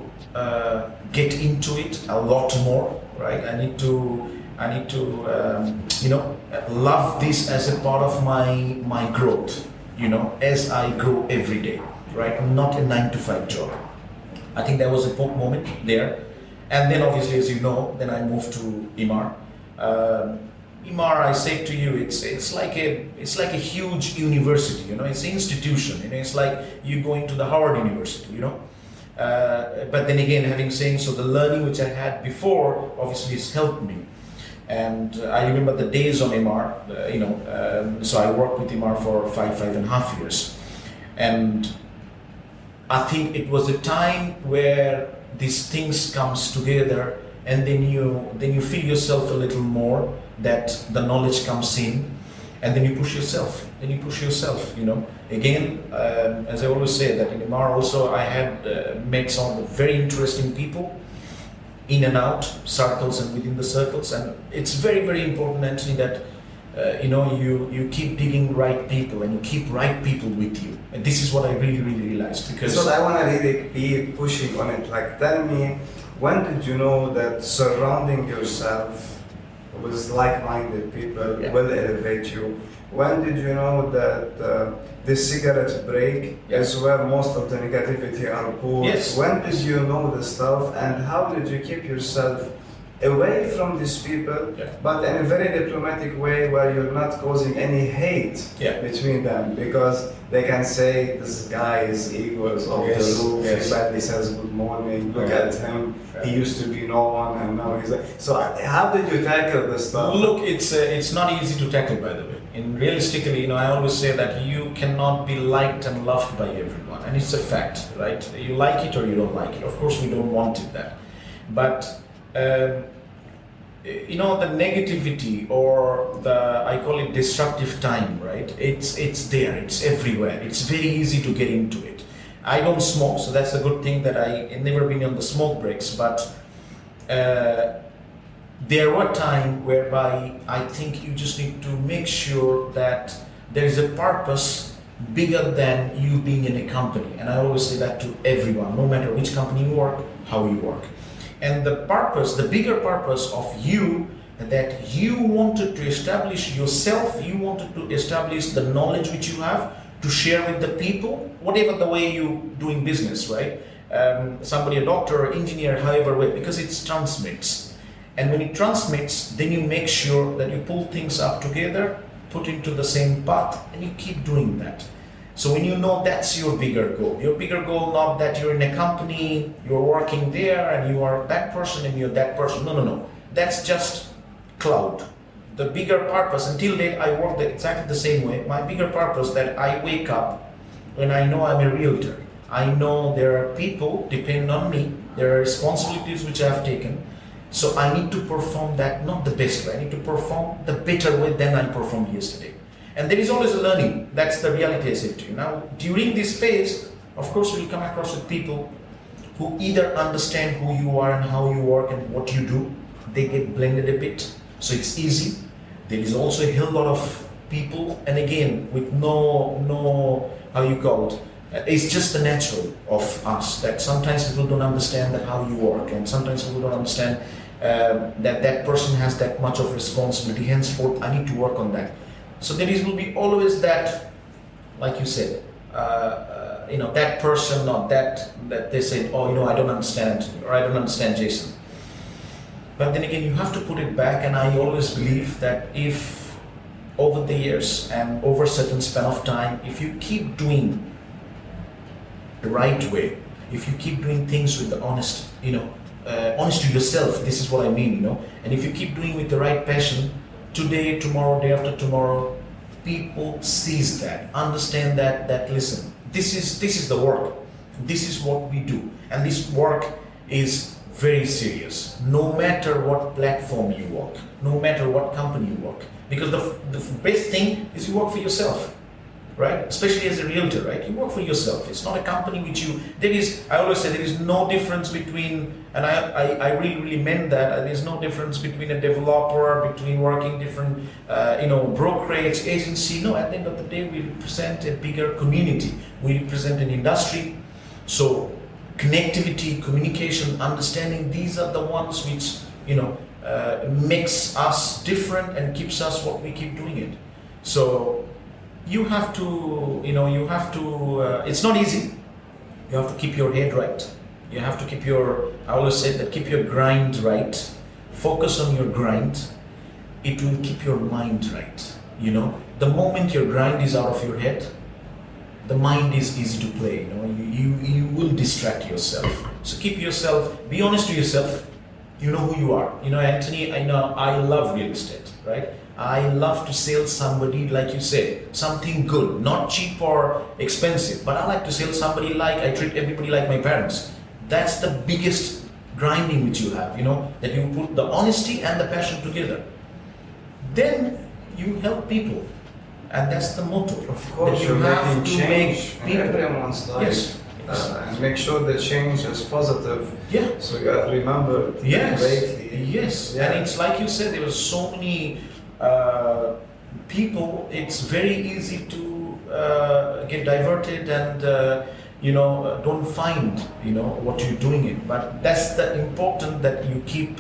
[SPEAKER 2] get into it a lot more, right? I need to love this as a part of my growth, as I grow every day, right? Not a 9-to-5 job. I think that was a moment there. And then obviously, as you know, then I moved to Emaar. Emaar, I say to you, it's like a huge university, it's an institution, it's like you going to the Harvard University, But then again, having said so, the learning which I had before obviously has helped me. And I remember the days on Emaar, so I worked with Emaar for 5.5 years. And I think it was a time where these things comes together and then you feel yourself a little more, that the knowledge comes in, and then you push yourself. Again, as I always say, that in Emaar also I had met some very interesting people in and out, circles and within the circles, and it's very, very important actually that you keep digging right people and you keep right people with you. And this is what I really, really realized. Because
[SPEAKER 1] so I want to really be pushing on it. Like, tell me, when did you know that surrounding yourself with like-minded people will elevate you? When did you know that the cigarette break is where most of the negativity are poured?
[SPEAKER 2] Yes.
[SPEAKER 1] When did you know the stuff, and how did you keep yourself away from these people, but in a very diplomatic way where you're not causing any hate between them? Because they can say, this guy is egos off the roof, he badly says good morning, look at him, he used to be no one and now he's like... So how did you tackle this stuff?
[SPEAKER 2] Look, it's not easy to tackle, by the way. And realistically, I always say that you cannot be liked and loved by everyone, and it's a fact, right? You like it or you don't like it. Of course, we don't want it that. But the negativity or I call it destructive time, right? It's there, it's everywhere. It's very easy to get into it. I don't smoke, so that's a good thing that I never been on the smoke breaks, but there were times whereby I think you just need to make sure that there is a purpose bigger than you being in a company. And I always say that to everyone, no matter which company you work, how you work. And the purpose, the bigger purpose of you, that you wanted to establish yourself, you wanted to establish the knowledge which you have to share with the people, whatever the way you doing business, right? Somebody, a doctor, engineer, however way, because it transmits. And when it transmits, then you make sure that you pull things up together, put into the same path, and you keep doing that. So when you know that's your bigger goal, not that you're in a company, you're working there, and you are that person and you're that person. No. That's just cloud. The bigger purpose, until date I worked exactly the same way. My bigger purpose that I wake up and I know I'm a realtor. I know there are people depend on me. There are responsibilities which I have taken. So I need to perform that, not the best way. I need to perform the better way than I performed yesterday. And there is always a learning. That's the reality I said to you. Now, during this phase, of course, you'll come across with people who either understand who you are and how you work and what you do. They get blended a bit. So it's easy. There is also a hell lot of people, and again, with no, how you call it, it's just the natural of us that sometimes people don't understand that how you work, and sometimes people don't understand that person has that much of responsibility. Henceforth, I need to work on that. So will be always that, like you said, that person or that they say, I don't understand, or I don't understand Jason. But then again, you have to put it back, and I always believe that if over the years and over a certain span of time, if you keep doing the right way, if you keep doing things with the honest to yourself, this is what I mean, and if you keep doing with the right passion, today, tomorrow, day after tomorrow, people sees that, understand that listen, this is the work, this is what we do, and this work is very serious, no matter what platform you work, no matter what company you work, because the best thing is you work for yourself, right? Especially as a realtor, right? You work for yourself. It's not a company which I always say there is no difference between, and I really meant that, there's no difference between a developer, between working different, brokerage, agency. No, at the end of the day, we represent a bigger community. We represent an industry. So connectivity, communication, understanding, these are the ones which, makes us different and keeps us what we keep doing it. So you have to, it's not easy. You have to keep your head right. You have to keep I always say that keep your grind right. Focus on your grind. It will keep your mind right. The moment your grind is out of your head, the mind is easy to play. You will distract yourself. So keep yourself, be honest to yourself. You know who you are. Anthony, I love real estate, right? I love to sell somebody, like you said, something good, not cheap or expensive, but I like to sell somebody like I treat everybody like my parents. That's the biggest grinding which you have, that you put the honesty and the passion together. Then you help people. And that's the motto.
[SPEAKER 1] Of course,
[SPEAKER 2] you have to
[SPEAKER 1] change
[SPEAKER 2] make people.
[SPEAKER 1] Everyone's life.
[SPEAKER 2] Yes.
[SPEAKER 1] And make sure the change is positive.
[SPEAKER 2] Yeah.
[SPEAKER 1] So you are remembered greatly.
[SPEAKER 2] Yes. Yeah. And it's like you said, there were so many people. It's very easy to get diverted and don't find what you're doing it. But that's the important that you keep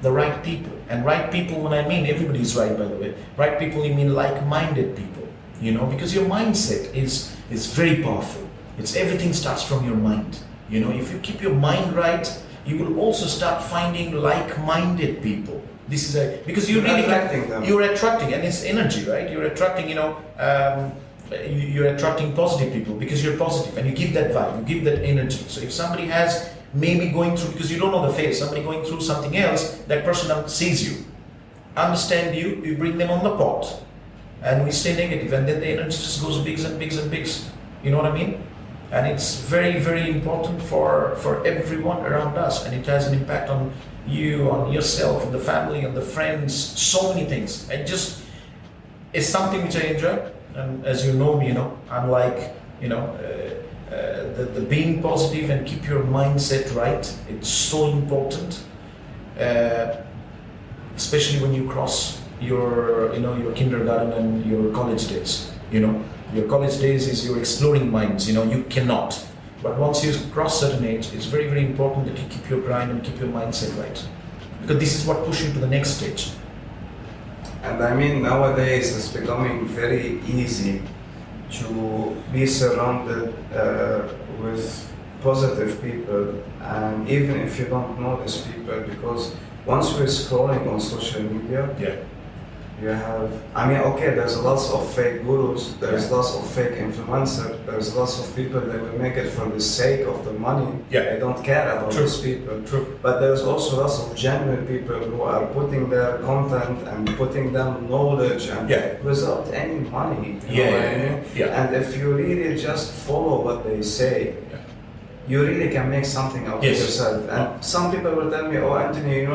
[SPEAKER 2] the right people. And right people, when I mean everybody's right, by the way. Right people, you mean like-minded people. Because your mindset is very powerful. Everything starts from your mind. If you keep your mind right, you will also start finding like-minded people. This is because you're really
[SPEAKER 1] attracting them.
[SPEAKER 2] You're attracting, and it's energy, right? You're attracting, you're attracting positive people because you're positive, and you give that vibe, you give that energy. So if somebody has maybe going through, because you don't know the phase, somebody going through something else, that person sees you, understand you, you bring them on the pot, and we stay negative, and then the energy just goes bigs and bigs and bigs. You know what I mean? And it's very, very important for everyone around us, and it has an impact on you, on yourself, on the family, on the friends, so many things. And just, it's something which I enjoy, and as you know me, I'm like, the being positive and keep your mindset right. It's so important, especially when you cross your kindergarten and your college days. Your college days is your exploring minds. You cannot. But once you cross certain age, it's very, very important that you keep your grind and keep your mindset right. Because this is what pushes you to the next stage.
[SPEAKER 1] And I mean, nowadays it's becoming very easy to be surrounded with positive people, and even if you don't know these people, because once we're scrolling on social media,
[SPEAKER 2] Yeah.
[SPEAKER 1] you have, I mean, okay, there's lots of fake gurus, there's lots of fake influencers, there's lots of people that will make it for the sake of the money.
[SPEAKER 2] Yeah.
[SPEAKER 1] They don't care about
[SPEAKER 2] True.
[SPEAKER 1] these people.
[SPEAKER 2] True.
[SPEAKER 1] But there's also lots of genuine people who are putting their content and putting them knowledge and without any money. You know what I mean?
[SPEAKER 2] Yeah.
[SPEAKER 1] And if you really just follow what they say, you really can make something out of yourself. And some people will tell me, oh Anthony,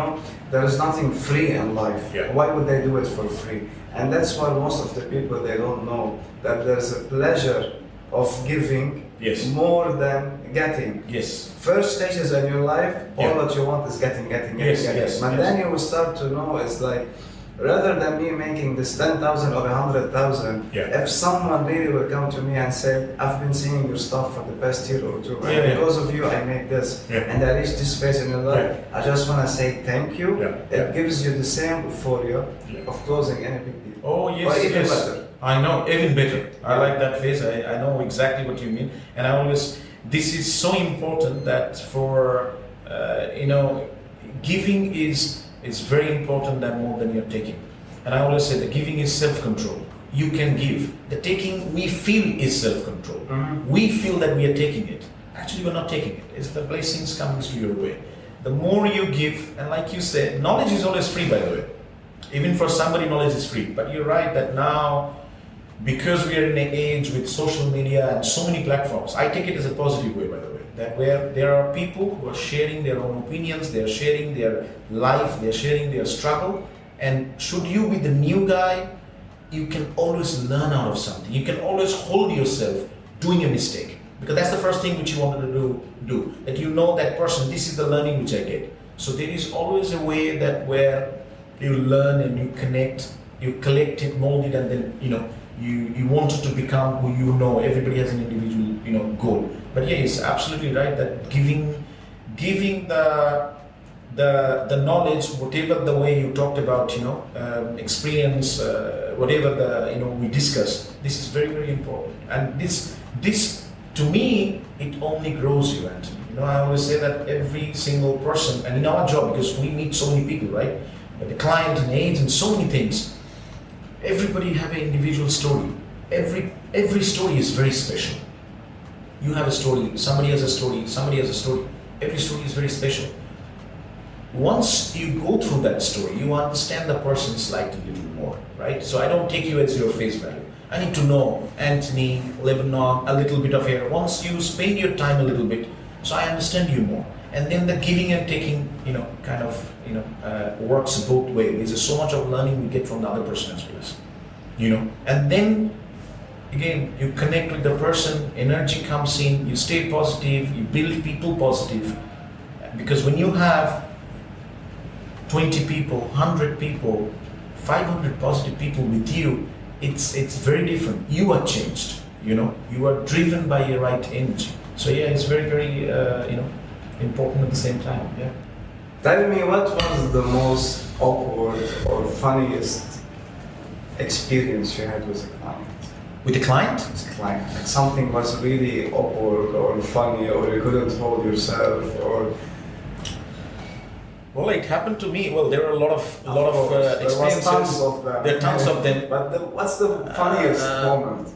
[SPEAKER 1] there is nothing free in life.
[SPEAKER 2] Yeah.
[SPEAKER 1] Why would they do it for free? And that's why most of the people, they don't know that there's a pleasure of giving more than getting.
[SPEAKER 2] Yes.
[SPEAKER 1] First stages in your life, all that you want is getting. But then you will start to know it's like, rather than me making this 10,000 or 100,000, if someone really will come to me and say, I've been seeing your stuff for the past year or two, and because of you I made this, and I reached this phase in your life, I just want to say thank you. It gives you the same euphoria of closing any big deal.
[SPEAKER 2] Oh yes,
[SPEAKER 1] or even better.
[SPEAKER 2] I know, even better. I like that phase. I know exactly what you mean, and I always, this is so important that for giving is very important than more than you're taking. And I always say the giving is self-control. You can give. The taking, we feel, is self-control.
[SPEAKER 1] Mm-hmm.
[SPEAKER 2] We feel that we are taking it. Actually, we're not taking it. It's the blessings coming to your way. The more you give, and like you said, knowledge is always free, by the way. Even for somebody, knowledge is free. But you're right that now, because we are in an age with social media and so many platforms, I take it as a positive way, by the way. That where there are people who are sharing their own opinions, they're sharing their life, they're sharing their struggle. And should you be the new guy, you can always learn out of something. You can always hold yourself doing a mistake. Because that's the first thing which you wanted to do. That you know that person, this is the learning which I get. So there is always a way that where you learn and you connect, you collect it, mold it, and then you want it to become who you know. Everybody has an individual goal. But yeah, it's absolutely right that giving the knowledge, whatever the way you talked about, experience, whatever we discuss, this is very, very important. And this to me, it only grows you, Anthony. I always say that every single person, and in our job, because we meet so many people, right? The client and aides and so many things, everybody have an individual story. Every story is very special. You have a story, somebody has a story, somebody has a story. Every story is very special. Once you go through that story, you understand the person slightly a little more, right? So I don't take you as your face value. I need to know Anthony, Lebanon, a little bit of here. Once you spend your time a little bit, so I understand you more. And then the giving and taking, works both ways. There's so much of learning we get from the other person as well. And then again, you connect with the person, energy comes in, you stay positive, you build people positive. Because when you have 20 people, 100 people, 500 positive people with you, it's very different. You are changed, you are driven by your right energy. So yeah, it's very, very, important at the same time, yeah.
[SPEAKER 1] Tell me, what was the most awkward or funniest experience you had with a client?
[SPEAKER 2] With the client?
[SPEAKER 1] With a client, like something was really awkward or funny, or you couldn't hold yourself, or.
[SPEAKER 2] Well, it happened to me. Well, there are a lot of experiences.
[SPEAKER 1] There was tons of them.
[SPEAKER 2] There are tons of them.
[SPEAKER 1] But what's the funniest moment?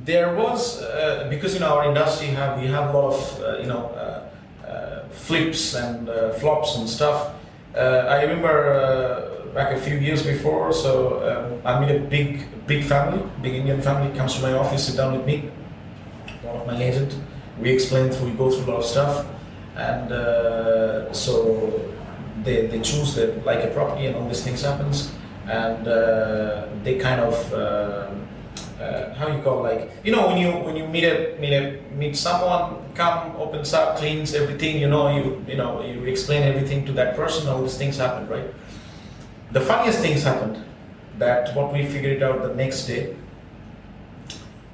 [SPEAKER 2] There was because in our industry we have a lot of flips and flops and stuff. I remember back a few years before. So I meet a big family, big Indian family, comes to my office, sit down with me, one of my agent. We we go through a lot of stuff. And so they choose like a property, and all these things happens, and they kind of how you call, like, when you meet someone, come, opens up, cleans everything, you explain everything to that person, all these things happen, right? The funniest things happened, that what we figured out the next day,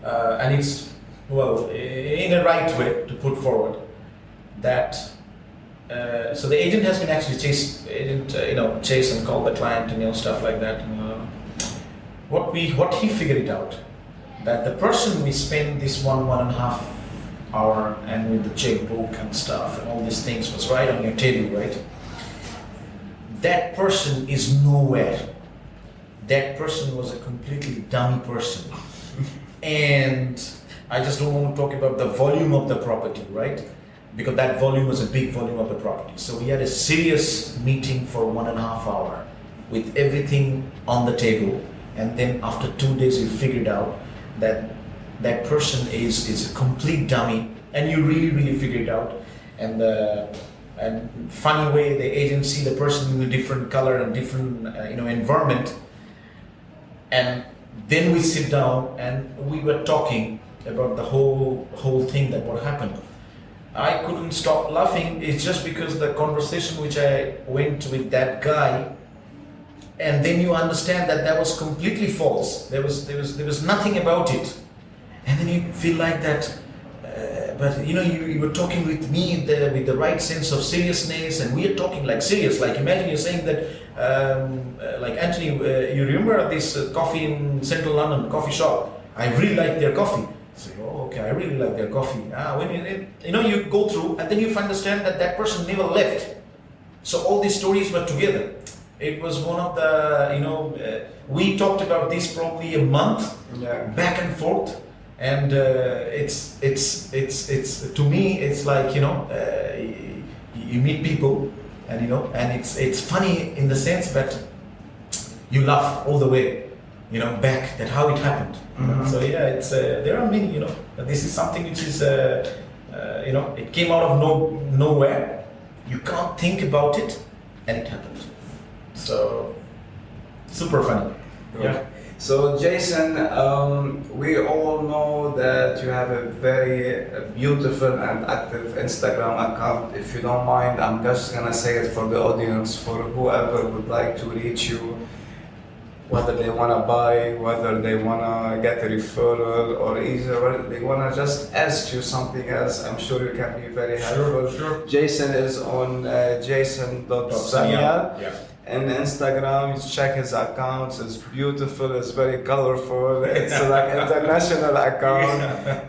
[SPEAKER 2] and it's well in a right way to put forward that. So the agent has been actually chase and call the client and stuff like that. What he figured it out that the person we spend this 1.5 hour and with the checkbook and stuff and all these things was right on your table, right? That person is nowhere. That person was a completely dummy person. And I just don't want to talk about the volume of the property, right? Because that volume was a big volume of the property. So we had a serious meeting for 1.5 hour with everything on the table. And then after 2 days, we figured out that that person is a complete dummy, and you really figured it out. And funny way, the agent see the person in a different color and different environment. And then we sit down and we were talking about the whole thing that what happened. I couldn't stop laughing. It's just because the conversation which I went with that guy, and then you understand that was completely false. There was nothing about it, and then you feel like that. But you were talking with me with the right sense of seriousness, and we are talking like serious. Like imagine you're saying that, like Anthony, you remember this coffee in Central London coffee shop? I really like their coffee. So, okay, I really like their coffee. When you go through, and then you understand that person never left. So all these stories were together. It was one of the, we talked about this probably a month, back and forth, and it's to me it's like you meet people, and and it's funny in the sense that you laugh all the way. Back that how it happened. So yeah, it's there are many. This is something which is it came out of nowhere. You can't think about it, and it happened. So super funny. Yeah.
[SPEAKER 1] So Jason, we all know that you have a very beautiful and active Instagram account. If you don't mind, I'm just gonna say it for the audience, for whoever would like to reach you. Whether they want to buy, whether they want to get a referral, or either they want to just ask you something else, I'm sure you can be very helpful.
[SPEAKER 2] Sure.
[SPEAKER 1] Jason is on Jason.Sanyal.
[SPEAKER 2] Yeah.
[SPEAKER 1] And Instagram, you check his accounts, it's beautiful, it's very colorful, it's like international account.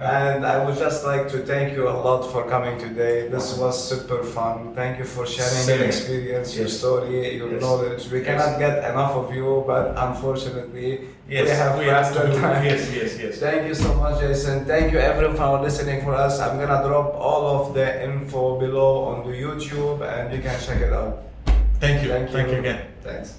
[SPEAKER 1] And I would just like to thank you a lot for coming today. This was super fun. Thank you for sharing your experience, your story, your knowledge. We cannot get enough of you, but unfortunately, we have to time.
[SPEAKER 2] Yes.
[SPEAKER 1] Thank you so much, Jason. Thank you everyone for listening for us. I'm gonna drop all of the info below on the YouTube and you can check it out.
[SPEAKER 2] Thank you again.
[SPEAKER 1] Thanks.